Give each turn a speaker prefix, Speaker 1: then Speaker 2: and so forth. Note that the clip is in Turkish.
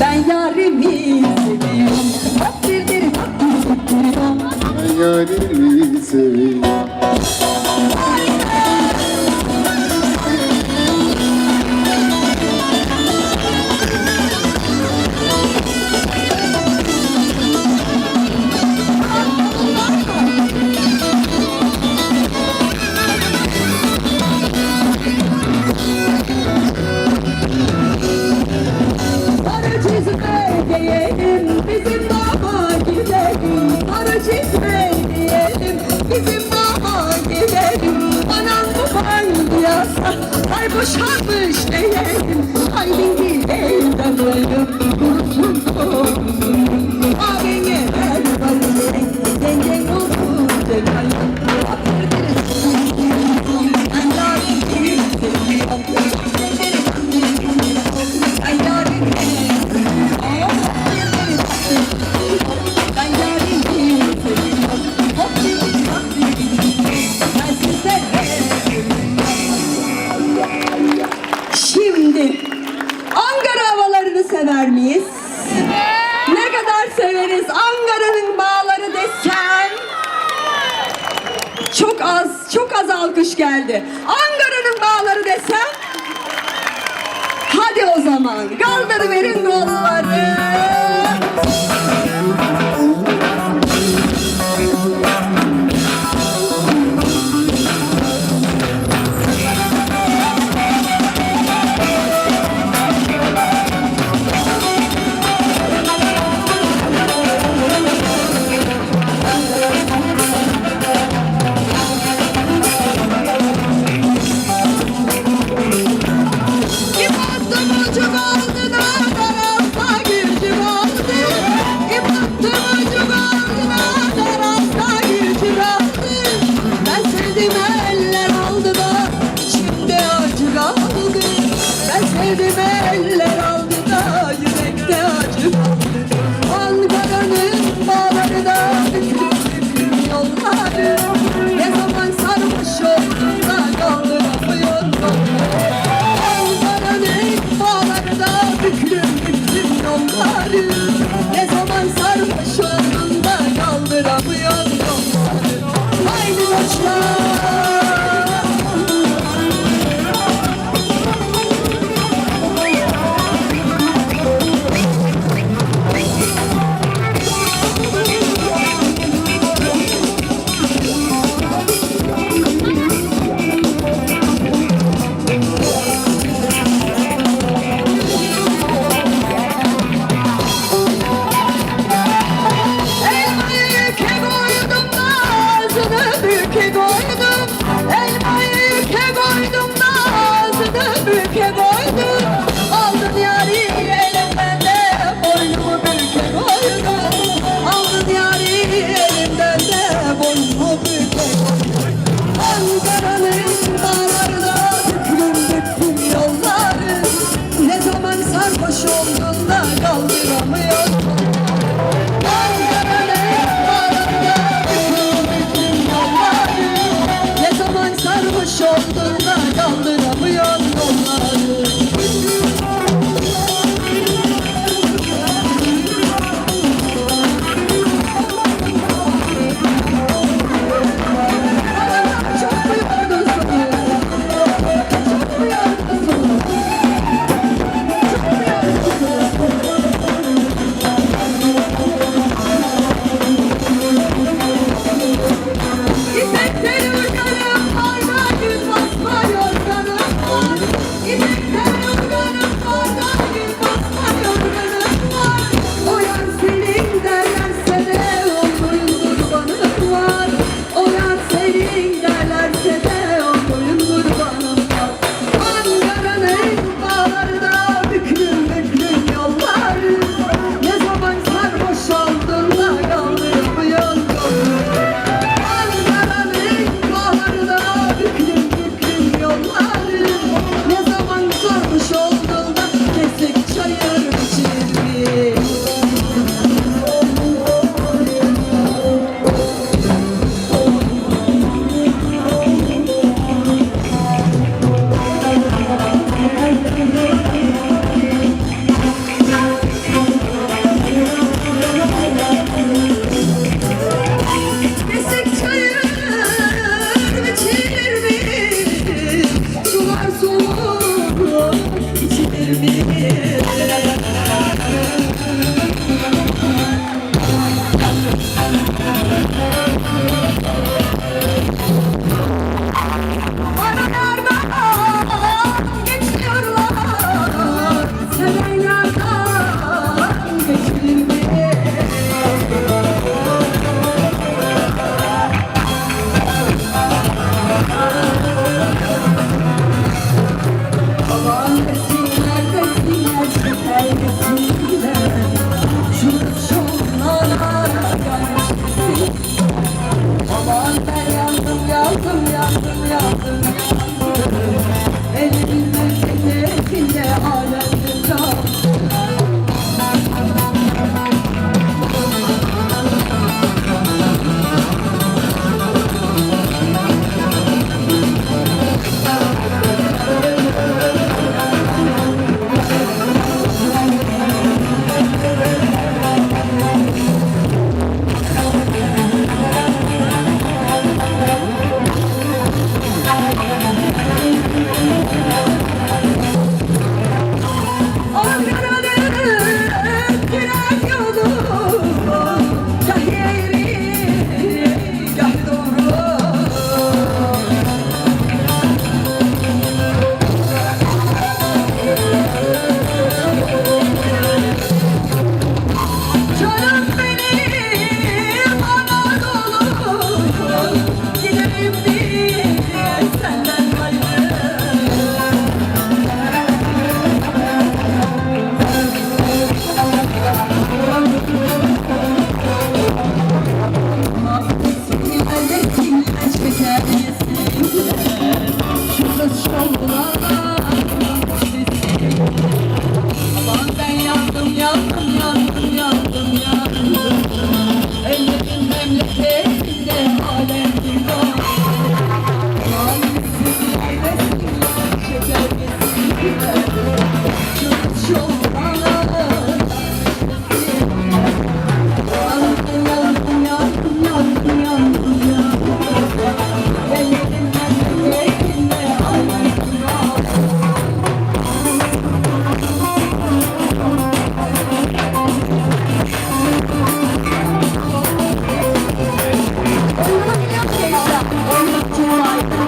Speaker 1: Ben yarimi seviyorum. Takdirdir takdirdir.
Speaker 2: Ben yarimi seviyorum.
Speaker 1: Bizim baba gidelim, arı çizme diyelim. Bizim baba gidelim, anam baban diyarsa ay boşanmış diyelim. Haydi gidelim ölüm kursun korkun. Abine ver varını, yenge olsun cekalım. Ben yarimi seviyorum. Ben yarimi Şimdi Ankara havalarını sever miyiz? Ne kadar severiz Ankara'nın bağları desem. Çok az alkış geldi. Ankara'nın bağları desem. Hadi o zaman kaldırıverin kolları. Eller aldı da yürekte acı kaldı. Ankara'nın bağları da bütün yolları. Ne zaman sarmış oldun da kaldıramıyor yolları. Ankara'nın bağları da bütün yolları. Ne zaman sarmış oldun da kaldıramıyor yolları. Haydi koçlar. Yandım yandım yandım yandım. Ellerim memleketinde alem diyor. Maalesef resimler şeker getirdiler. Çok yandım yandım yandım yandım yandım yandım. Ellerim memleketinde alem diyor. Yandım yandım yandım yandım.